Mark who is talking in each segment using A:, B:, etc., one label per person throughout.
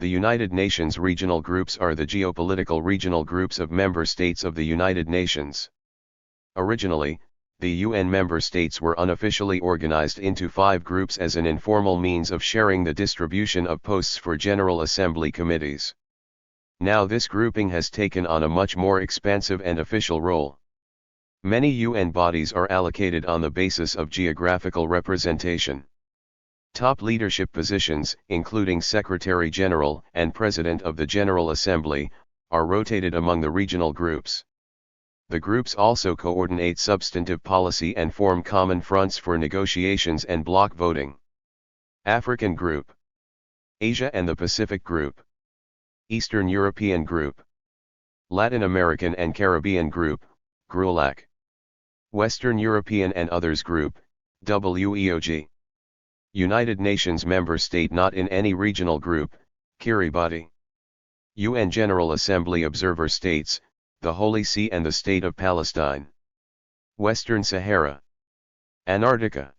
A: The United Nations regional groups are the geopolitical regional groups of member states of the United Nations. Originally, the UN member states were unofficially organized into 5 groups as an informal means of sharing the distribution of posts for General Assembly committees. Now this grouping has taken on a much more expansive and official role. Many UN bodies are allocated on the basis of geographical representation. Top leadership positions, including Secretary General and President of the General Assembly, are rotated among the regional groups. The groups also coordinate substantive policy and form common fronts for negotiations and bloc voting. African Group, Asia and the Pacific Group, Eastern European Group, Latin American and Caribbean Group, GRULAC, Western European and Others Group, WEOG. United Nations member state not in any regional group, Kiribati. UN General Assembly observer states, the Holy See and the State of Palestine. Western Sahara. Antarctica.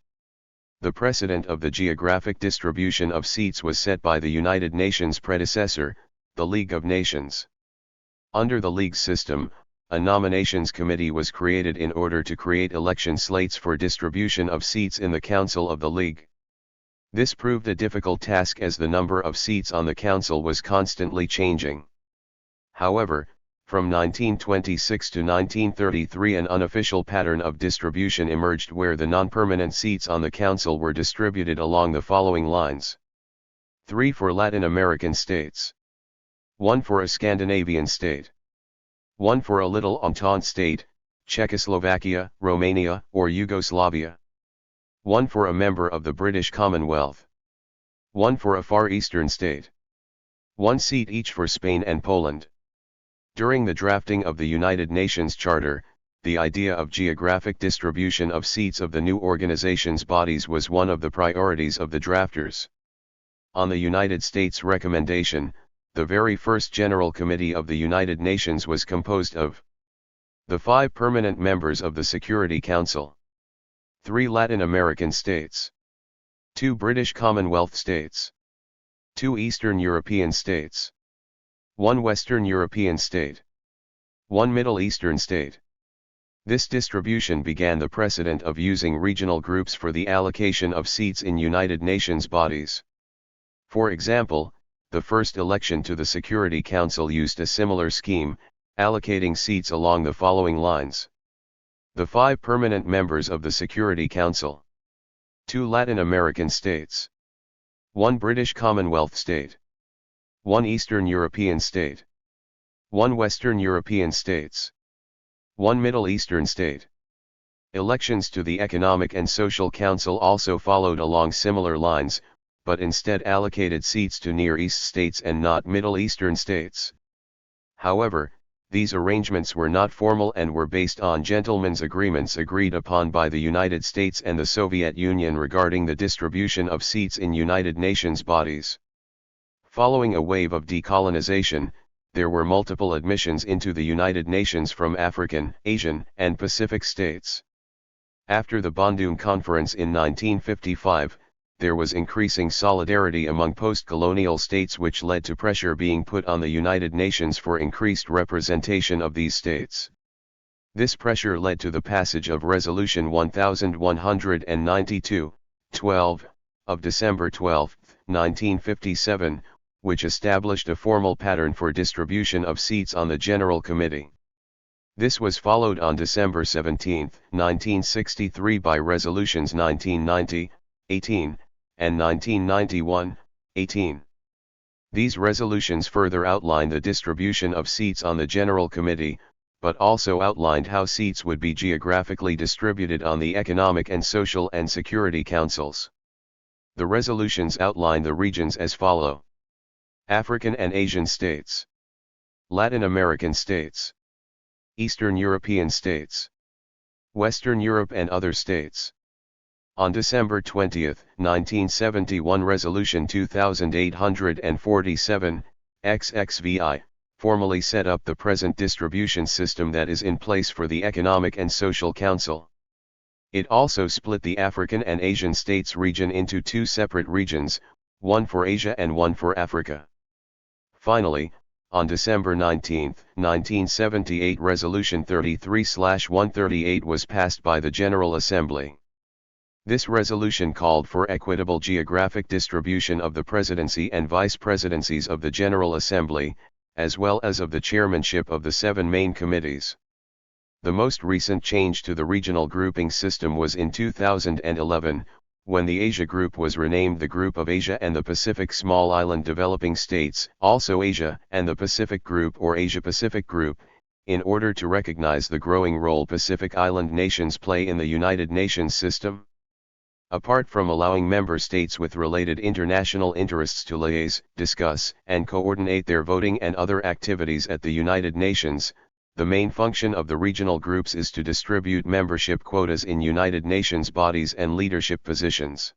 A: The precedent of the geographic distribution of seats was set by the United Nations predecessor, the League of Nations. Under the League's system, a nominations committee was created in order to create election slates for distribution of seats in the Council of the League. This proved a difficult task as the number of seats on the Council was constantly changing. However, from 1926 to 1933 an unofficial pattern of distribution emerged where the non-permanent seats on the Council were distributed along the following lines. 3 for Latin American states. 1 for a Scandinavian state. 1 for a Little Entente state, Czechoslovakia, Romania, or Yugoslavia. 1 for a member of the British Commonwealth. 1 for a Far Eastern state. 1 seat each for Spain and Poland. During the drafting of the United Nations Charter, the idea of geographic distribution of seats of the new organization's bodies was one of the priorities of the drafters. On the United States' recommendation, the very first General Committee of the United Nations was composed of the 5 permanent members of the Security Council, 3 Latin American states, 2 British Commonwealth states, 2 Eastern European states, 1 Western European state, 1 Middle Eastern state. This distribution began the precedent of using regional groups for the allocation of seats in United Nations bodies. For example, the first election to the Security Council used a similar scheme, allocating seats along the following lines. The 5 permanent members of the Security Council. 2 Latin American states. 1 British Commonwealth state. 1 Eastern European state. 1 Western European states. 1 Middle Eastern state. Elections to the Economic and Social Council also followed along similar lines, but instead allocated seats to Near East states and not Middle Eastern states. However, these arrangements were not formal and were based on gentlemen's agreements agreed upon by the United States and the Soviet Union regarding the distribution of seats in United Nations bodies. Following a wave of decolonization, there were multiple admissions into the United Nations from African, Asian, and Pacific states. After the Bandung Conference in 1955, there was increasing solidarity among post-colonial states which led to pressure being put on the United Nations for increased representation of these states. This pressure led to the passage of Resolution 1192, 12, of December 12, 1957, which established a formal pattern for distribution of seats on the General Committee. This was followed on December 17, 1963 by Resolutions 1990, 18, and 1991, 18. These resolutions further outlined the distribution of seats on the General Committee, but also outlined how seats would be geographically distributed on the Economic and Social and Security Councils. The resolutions outlined the regions as follow: African and Asian states, Latin American states, Eastern European states, Western Europe and other states. On December 20, 1971, Resolution 2847, XXVI, formally set up the present distribution system that is in place for the Economic and Social Council. It also split the African and Asian states region into 2 separate regions, one for Asia and one for Africa. Finally, on December 19, 1978, Resolution 33/138 was passed by the General Assembly. This resolution called for equitable geographic distribution of the presidency and vice presidencies of the General Assembly, as well as of the chairmanship of the 7 main committees. The most recent change to the regional grouping system was in 2011, when the Asia Group was renamed the Group of Asia and the Pacific Small Island Developing States, also Asia and the Pacific Group or Asia-Pacific Group, in order to recognize the growing role Pacific Island nations play in the United Nations system. Apart from allowing member states with related international interests to liaise, discuss, and coordinate their voting and other activities at the United Nations, the main function of the regional groups is to distribute membership quotas in United Nations bodies and leadership positions.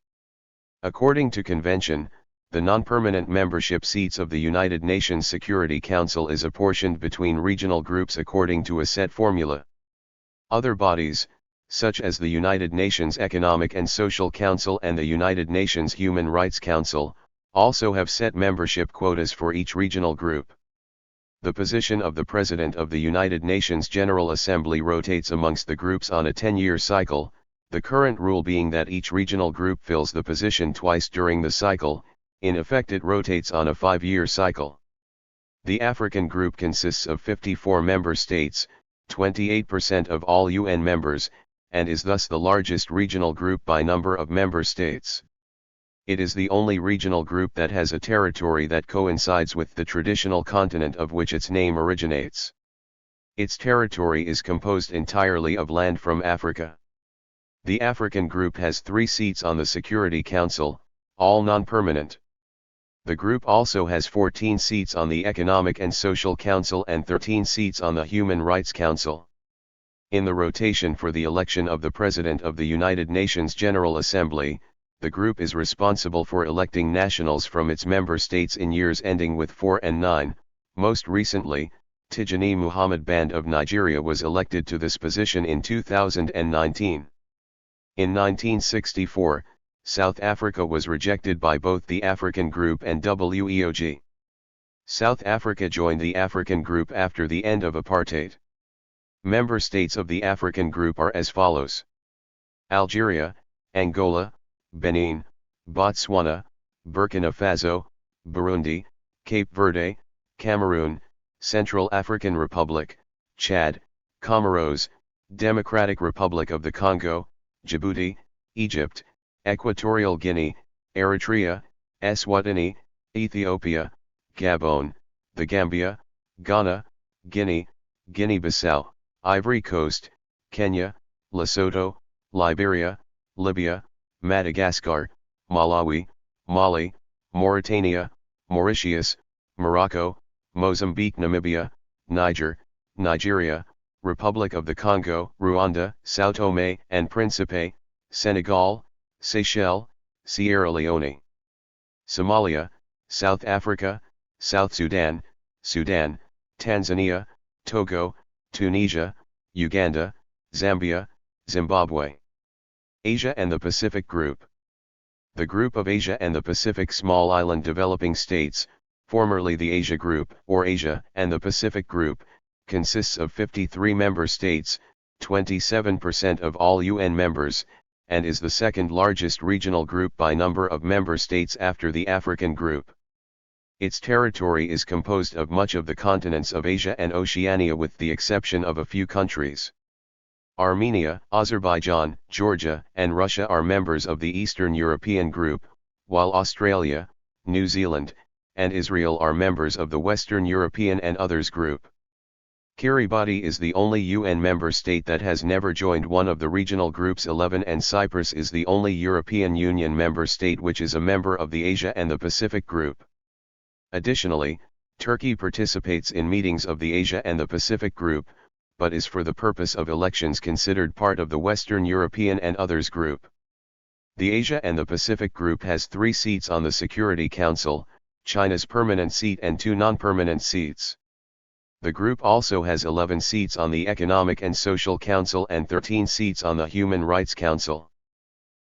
A: According to convention, the non-permanent membership seats of the United Nations Security Council is apportioned between regional groups according to a set formula. Other bodies, such as the United Nations Economic and Social Council and the United Nations Human Rights Council, also have set membership quotas for each regional group. The position of the President of the United Nations General Assembly rotates amongst the groups on a 10-year cycle, the current rule being that each regional group fills the position twice during the cycle. In effect it rotates on a 5-year cycle. The African group consists of 54 member states, 28% of all UN members, and is thus the largest regional group by number of member states. It is the only regional group that has a territory that coincides with the traditional continent of which its name originates. Its territory is composed entirely of land from Africa. The African group has 3 seats on the Security Council, all non-permanent. The group also has 14 seats on the Economic and Social Council and 13 seats on the Human Rights Council. In the rotation for the election of the President of the United Nations General Assembly, the group is responsible for electing nationals from its member states in years ending with 4 and 9. Most recently, Tijani Muhammad Band of Nigeria was elected to this position in 2019. In 1964, South Africa was rejected by both the African Group and WEOG. South Africa joined the African Group after the end of apartheid. Member states of the African Group are as follows: Algeria, Angola, Benin, Botswana, Burkina Faso, Burundi, Cape Verde, Cameroon, Central African Republic, Chad, Comoros, Democratic Republic of the Congo, Djibouti, Egypt, Equatorial Guinea, Eritrea, Eswatini, Ethiopia, Gabon, the Gambia, Ghana, Guinea, Guinea-Bissau, Ivory Coast, Kenya, Lesotho, Liberia, Libya, Madagascar, Malawi, Mali, Mauritania, Mauritius, Morocco, Mozambique, Namibia, Niger, Nigeria, Republic of the Congo, Rwanda, São Tomé and Príncipe, Senegal, Seychelles, Sierra Leone, Somalia, South Africa, South Sudan, Sudan, Tanzania, Togo, Tunisia, Uganda, Zambia, Zimbabwe. Asia and the Pacific Group. The Group of Asia and the Pacific Small Island Developing States, formerly the Asia Group or Asia and the Pacific Group, consists of 53 member states, 27% of all UN members, and is the second largest regional group by number of member states after the African Group. Its territory is composed of much of the continents of Asia and Oceania with the exception of a few countries. Armenia, Azerbaijan, Georgia, and Russia are members of the Eastern European Group, while Australia, New Zealand, and Israel are members of the Western European and Others Group. Kiribati is the only UN member state that has never joined one of the regional groups 11, and Cyprus is the only European Union member state which is a member of the Asia and the Pacific Group. Additionally, Turkey participates in meetings of the Asia and the Pacific Group, but is for the purpose of elections considered part of the Western European and Others Group. The Asia and the Pacific Group has 3 seats on the Security Council, China's permanent seat and 2 non-permanent seats. The group also has 11 seats on the Economic and Social Council and 13 seats on the Human Rights Council.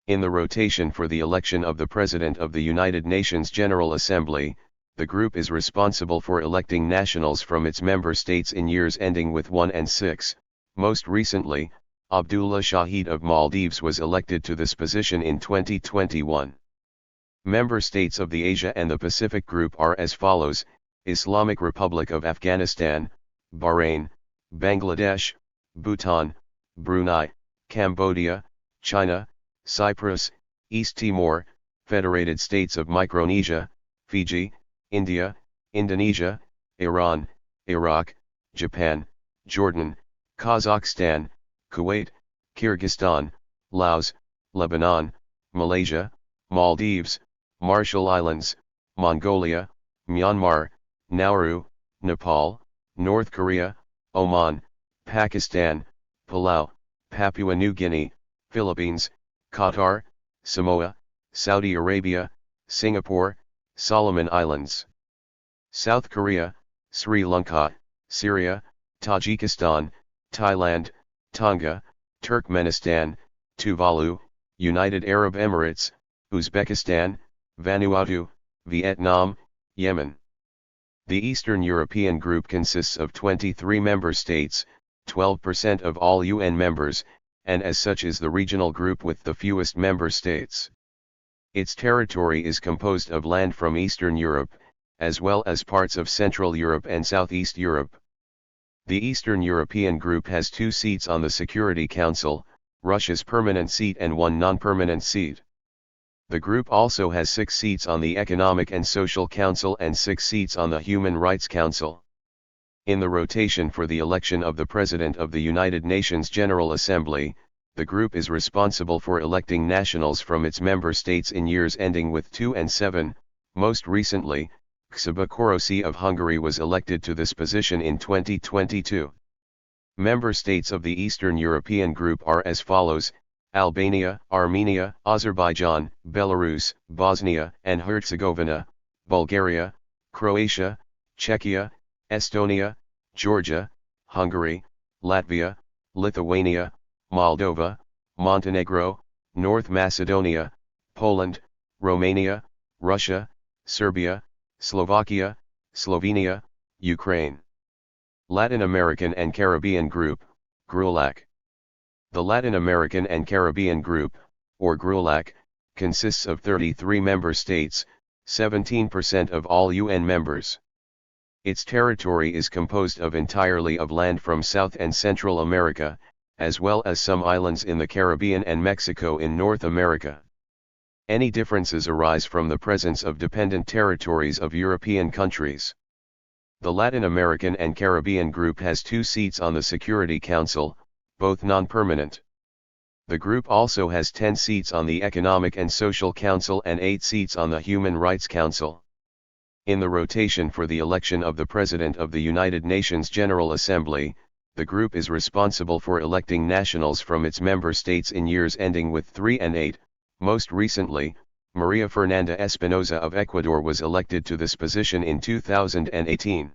A: In the rotation for the election of the President of the United Nations General Assembly, the group is responsible for electing nationals from its member states in years ending with 1 and 6. Most recently, Abdullah Shahid of Maldives was elected to this position in 2021. Member states of the Asia and the Pacific Group are as follows: Islamic Republic of Afghanistan, Bahrain, Bangladesh, Bhutan, Brunei, Cambodia, China, Cyprus, East Timor, Federated States of Micronesia, Fiji, India, Indonesia, Iran, Iraq, Japan, Jordan, Kazakhstan, Kuwait, Kyrgyzstan, Laos, Lebanon, Malaysia, Maldives, Marshall Islands, Mongolia, Myanmar, Nauru, Nepal, North Korea, Oman, Pakistan, Palau, Papua New Guinea, Philippines, Qatar, Samoa, Saudi Arabia, Singapore, Solomon Islands, South Korea, Sri Lanka, Syria, Tajikistan, Thailand, Tonga, Turkmenistan, Tuvalu, United Arab Emirates, Uzbekistan, Vanuatu, Vietnam, Yemen. The Eastern European Group consists of 23 member states, 12% of all UN members, and as such is the regional group with the fewest member states. Its territory is composed of land from Eastern Europe, as well as parts of Central Europe and Southeast Europe. The Eastern European Group has 2 seats on the Security Council, Russia's permanent seat and 1 non-permanent seat. The group also has 6 seats on the Economic and Social Council and 6 seats on the Human Rights Council. In the rotation for the election of the President of the United Nations General Assembly, the group is responsible for electing nationals from its member states in years ending with 2 and 7. Most recently, Csaba Kőrösi of Hungary was elected to this position in 2022. Member states of the Eastern European Group are as follows: Albania, Armenia, Azerbaijan, Belarus, Bosnia and Herzegovina, Bulgaria, Croatia, Czechia, Estonia, Georgia, Hungary, Latvia, Lithuania, Moldova, Montenegro, North Macedonia, Poland, Romania, Russia, Serbia, Slovakia, Slovenia, Ukraine. Latin American and Caribbean Group, GRULAC. The Latin American and Caribbean Group, or GRULAC, consists of 33 member states, 17% of all UN members. Its territory is composed of entirely of land from South and Central America, as well as some islands in the Caribbean and Mexico in North America. Any differences arise from the presence of dependent territories of European countries. The Latin American and Caribbean Group has 2 seats on the Security Council, both non-permanent. The group also has 10 seats on the Economic and Social Council and 8 seats on the Human Rights Council. In the rotation for the election of the President of the United Nations General Assembly, the group is responsible for electing nationals from its member states in years ending with 3 and 8. Most recently, Maria Fernanda Espinosa of Ecuador was elected to this position in 2018.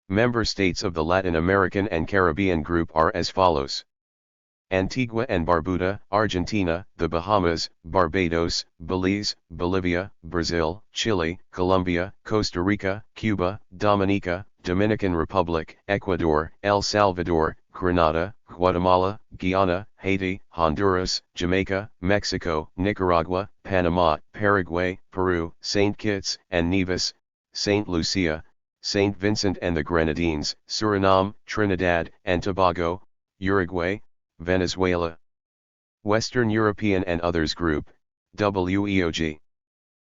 A: Member states of the Latin American and Caribbean Group are as follows: Antigua and Barbuda, Argentina, the Bahamas, Barbados, Belize, Bolivia, Brazil, Chile, Colombia, Costa Rica, Cuba, Dominica, Dominican Republic, Ecuador, El Salvador, Grenada, Guatemala, Guyana, Haiti, Honduras, Jamaica, Mexico, Nicaragua, Panama, Paraguay, Peru, St. Kitts and Nevis, St. Lucia, St. Vincent and the Grenadines, Suriname, Trinidad and Tobago, Uruguay, Venezuela. Western European and Others Group, WEOG.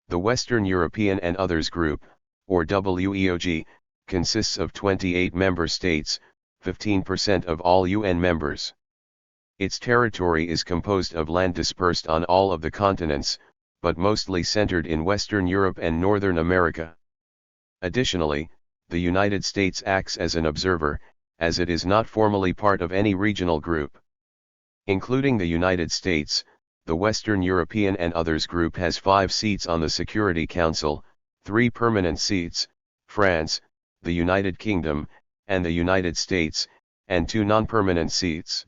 A: The Western European and Others Group, or WEOG, consists of 28 member states, 15% of all UN members. Its territory is composed of land dispersed on all of the continents, but mostly centered in Western Europe and Northern America. Additionally, the United States acts as an observer, as it is not formally part of any regional group. Including the United States, the Western European and Others Group has 5 seats on the Security Council, 3 permanent seats, France, the United Kingdom, and the United States, and 2 non-permanent seats.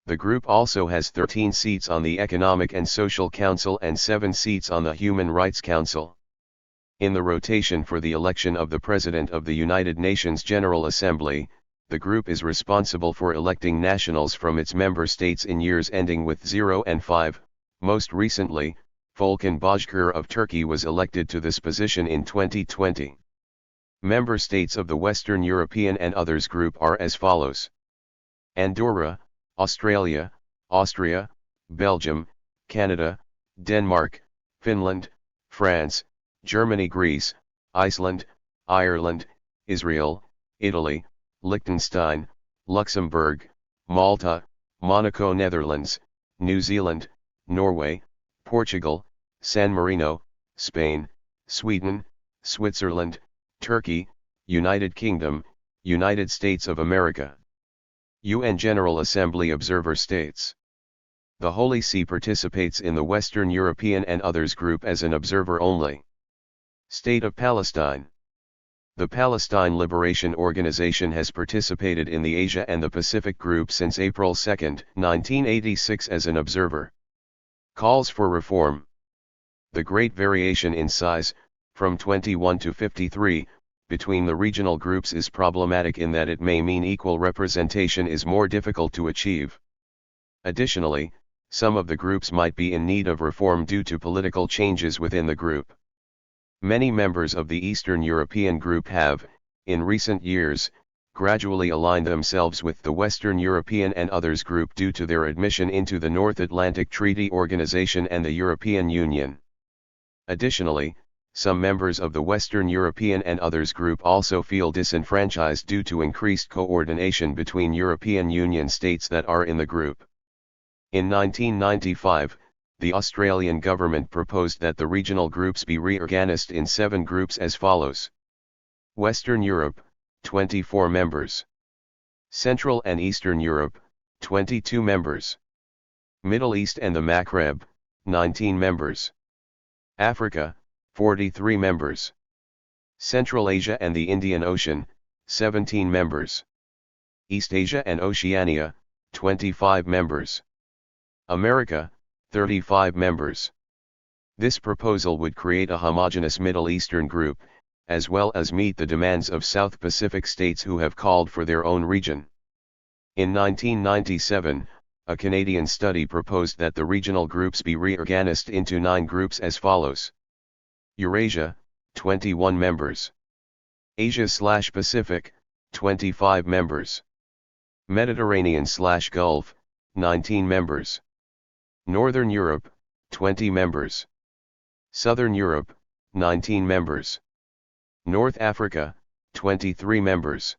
A: The group also has 13 seats on the Economic and Social Council and 7 seats on the Human Rights Council. In the rotation for the election of the President of the United Nations General Assembly, the group is responsible for electing nationals from its member states in years ending with 0 and 5. Most recently, Volkan Bozkır of Turkey was elected to this position in 2020. Member states of the Western European and Others group are as follows: Andorra, Australia, Austria, Belgium, Canada, Denmark, Finland, France, Germany, Greece, Iceland, Ireland, Israel, Italy, Liechtenstein, Luxembourg, Malta, Monaco, Netherlands, New Zealand, Norway, Portugal, San Marino, Spain, Sweden, Switzerland, Turkey, United Kingdom, United States of America. UN General Assembly Observer States. The Holy See participates in the Western European and Others group as an observer only. State of Palestine. The Palestine Liberation Organization has participated in the Asia and the Pacific group since April 2, 1986 as an observer. Calls for reform. The great variation in size, from 21 to 53, between the regional groups is problematic in that it may mean equal representation is more difficult to achieve. Additionally, some of the groups might be in need of reform due to political changes within the group. Many members of the Eastern European group have, in recent years, gradually aligned themselves with the Western European and Others group due to their admission into the North Atlantic Treaty Organization and the European Union. Additionally, some members of the Western European and Others group also feel disenfranchised due to increased coordination between European Union states that are in the group. In 1995, the Australian government proposed that the regional groups be reorganized in 7 groups as follows: Western Europe, 24 members. Central and Eastern Europe, 22 members. Middle East and the Maghreb, 19 members. Africa, 43 members. Central Asia and the Indian Ocean, 17 members. East Asia and Oceania, 25 members. America, 35 members. This proposal would create a homogeneous Middle Eastern group, as well as meet the demands of South Pacific states who have called for their own region. In 1997, a Canadian study proposed that the regional groups be reorganized into 9 groups as follows: Eurasia, 21 members. Asia/Pacific, 25 members. Mediterranean/Gulf, 19 members. Northern Europe, 20 members. Southern Europe, 19 members. North Africa, 23 members.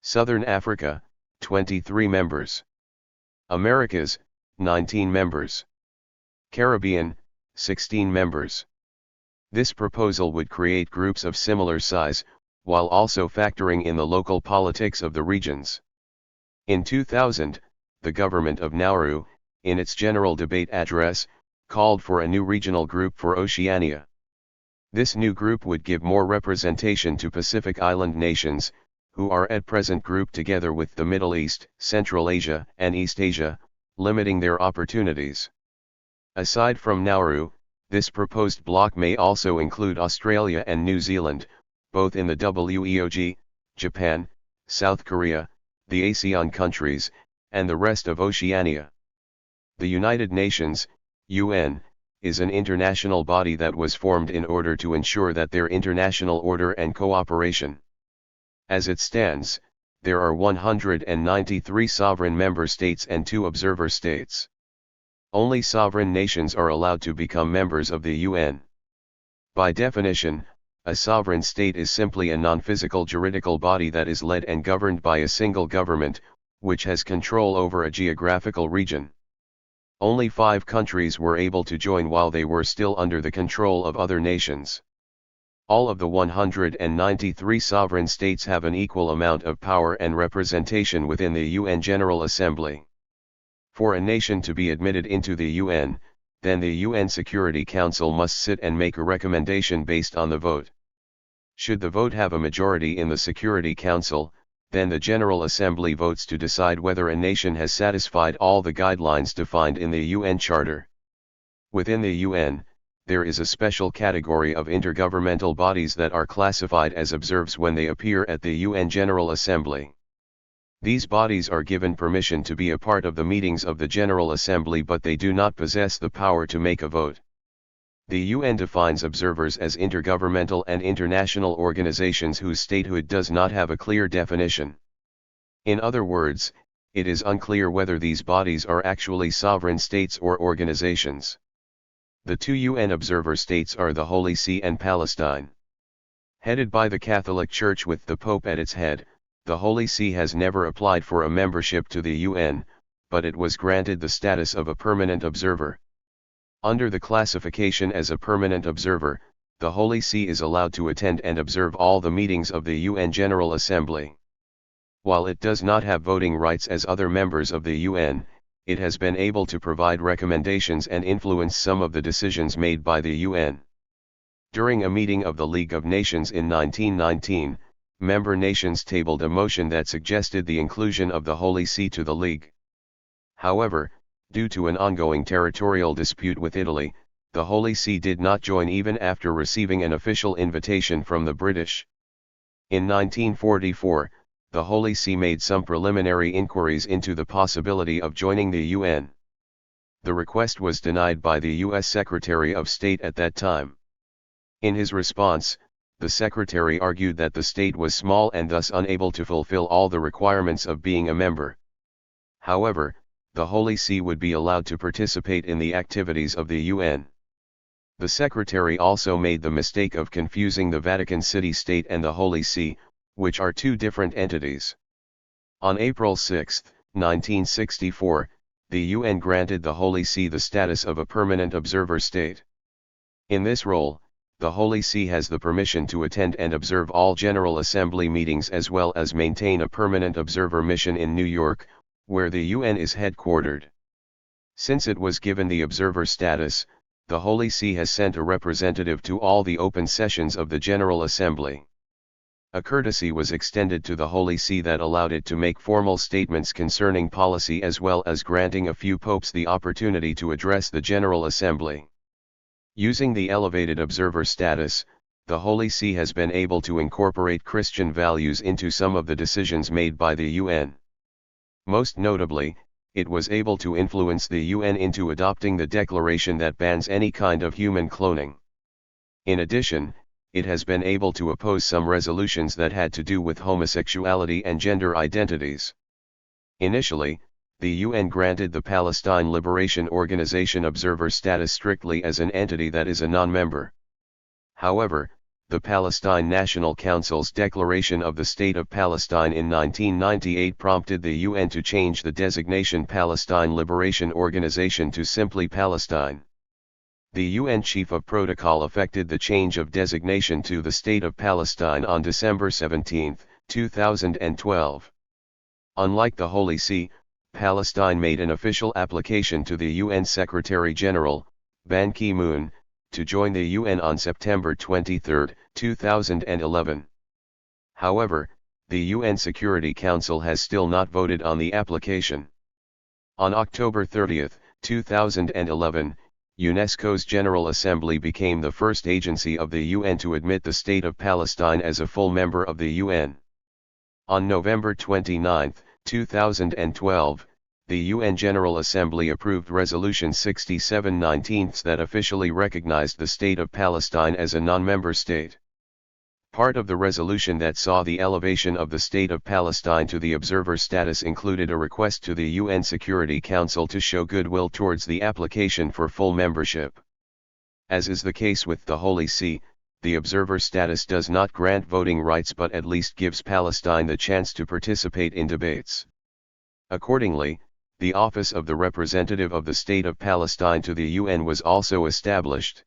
A: Southern Africa, 23 members. Americas, 19 members. Caribbean, 16 members. This proposal would create groups of similar size, while also factoring in the local politics of the regions. In 2000, the government of Nauru, in its general debate address, called for a new regional group for Oceania. This new group would give more representation to Pacific Island nations, who are at present grouped together with the Middle East, Central Asia, and East Asia, limiting their opportunities. Aside from Nauru, this proposed bloc may also include Australia and New Zealand, both in the WEOG, Japan, South Korea, the ASEAN countries, and the rest of Oceania. The United Nations, UN, is an international body that was formed in order to ensure that their international order and cooperation. As it stands, there are 193 sovereign member states and 2 observer states. Only sovereign nations are allowed to become members of the UN. By definition, a sovereign state is simply a non-physical juridical body that is led and governed by a single government, which has control over a geographical region. Only 5 countries were able to join while they were still under the control of other nations. All of the 193 sovereign states have an equal amount of power and representation within the UN General Assembly. For a nation to be admitted into the UN, then the UN Security Council must sit and make a recommendation based on the vote. Should the vote have a majority in the Security Council, then the General Assembly votes to decide whether a nation has satisfied all the guidelines defined in the UN Charter. Within the UN, there is a special category of intergovernmental bodies that are classified as observers when they appear at the UN General Assembly. These bodies are given permission to be a part of the meetings of the General Assembly, but they do not possess the power to make a vote. The UN defines observers as intergovernmental and international organizations whose statehood does not have a clear definition. In other words, it is unclear whether these bodies are actually sovereign states or organizations. The two UN observer states are the Holy See and Palestine. Headed by the Catholic Church with the Pope at its head, the Holy See has never applied for a membership to the UN, but it was granted the status of a permanent observer. Under the classification as a permanent observer, the Holy See is allowed to attend and observe all the meetings of the UN General Assembly. While it does not have voting rights as other members of the UN, it has been able to provide recommendations and influence some of the decisions made by the UN. During a meeting of the League of Nations in 1919, member nations tabled a motion that suggested the inclusion of the Holy See to the League. However, due to an ongoing territorial dispute with Italy, the Holy See did not join even after receiving an official invitation from the British. In 1944, the Holy See made some preliminary inquiries into the possibility of joining the UN. The request was denied by the U.S. Secretary of State at that time. In his response, the Secretary argued that the state was small and thus unable to fulfill all the requirements of being a member. However, the Holy See would be allowed to participate in the activities of the UN. The Secretary also made the mistake of confusing the Vatican City State and the Holy See, which are two different entities. On April 6, 1964, the UN granted the Holy See the status of a permanent observer state. In this role, the Holy See has the permission to attend and observe all General Assembly meetings as well as maintain a permanent observer mission in New York, where the UN is headquartered. Since it was given the observer status, the Holy See has sent a representative to all the open sessions of the General Assembly. A courtesy was extended to the Holy See that allowed it to make formal statements concerning policy as well as granting a few popes the opportunity to address the General Assembly. Using the elevated observer status, the Holy See has been able to incorporate Christian values into some of the decisions made by the UN. Most notably, it was able to influence the UN into adopting the declaration that bans any kind of human cloning. In addition, it has been able to oppose some resolutions that had to do with homosexuality and gender identities. Initially, the UN granted the Palestine Liberation Organization observer status strictly as an entity that is a non-member. However, the Palestine National Council's declaration of the State of Palestine in 1998 prompted the UN to change the designation Palestine Liberation Organization to simply Palestine. The UN Chief of Protocol effected the change of designation to the State of Palestine on December 17, 2012. Unlike the Holy See, Palestine made an official application to the UN Secretary-General, Ban Ki-moon, to join the UN on September 23, 2011. However, the UN Security Council has still not voted on the application. On October 30, 2011, UNESCO's General Assembly became the first agency of the UN to admit the State of Palestine as a full member of the UN. On November 29, 2012, the UN General Assembly approved Resolution 67/19 that officially recognized the State of Palestine as a non-member state. Part of the resolution that saw the elevation of the State of Palestine to the observer status included a request to the UN Security Council to show goodwill towards the application for full membership. As is the case with the Holy See, the observer status does not grant voting rights but at least gives Palestine the chance to participate in debates. Accordingly, the Office of the Representative of the State of Palestine to the UN was also established.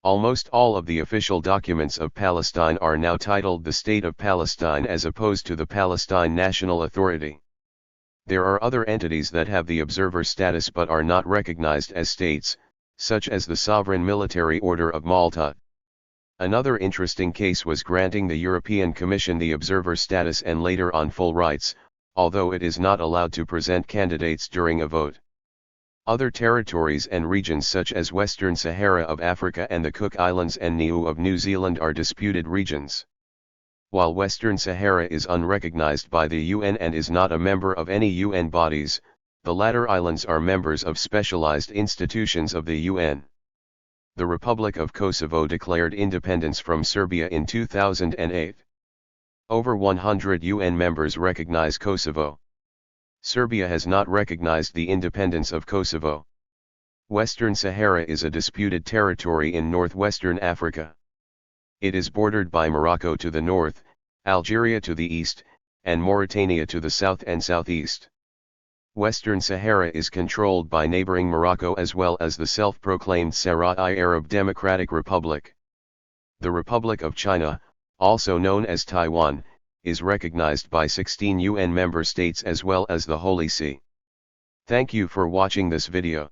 A: Almost all of the official documents of Palestine are now titled the State of Palestine as opposed to the Palestine National Authority. There are other entities that have the observer status but are not recognized as states, such as the Sovereign Military Order of Malta. Another interesting case was granting the European Commission the observer status and later on full rights, although it is not allowed to present candidates during a vote. Other territories and regions such as Western Sahara of Africa and the Cook Islands and Niue of New Zealand are disputed regions. While Western Sahara is unrecognized by the UN and is not a member of any UN bodies, the latter islands are members of specialized institutions of the UN. The Republic of Kosovo declared independence from Serbia in 2008. Over 100 UN members recognize Kosovo. Serbia has not recognized the independence of Kosovo. Western Sahara is a disputed territory in northwestern Africa. It is bordered by Morocco to the north, Algeria to the east, and Mauritania to the south and southeast. Western Sahara is controlled by neighboring Morocco as well as the self-proclaimed Sahrawi Arab Democratic Republic. The Republic of China, also known as Taiwan, is recognized by 16 UN member states as well as the Holy See. Thank you for watching this video.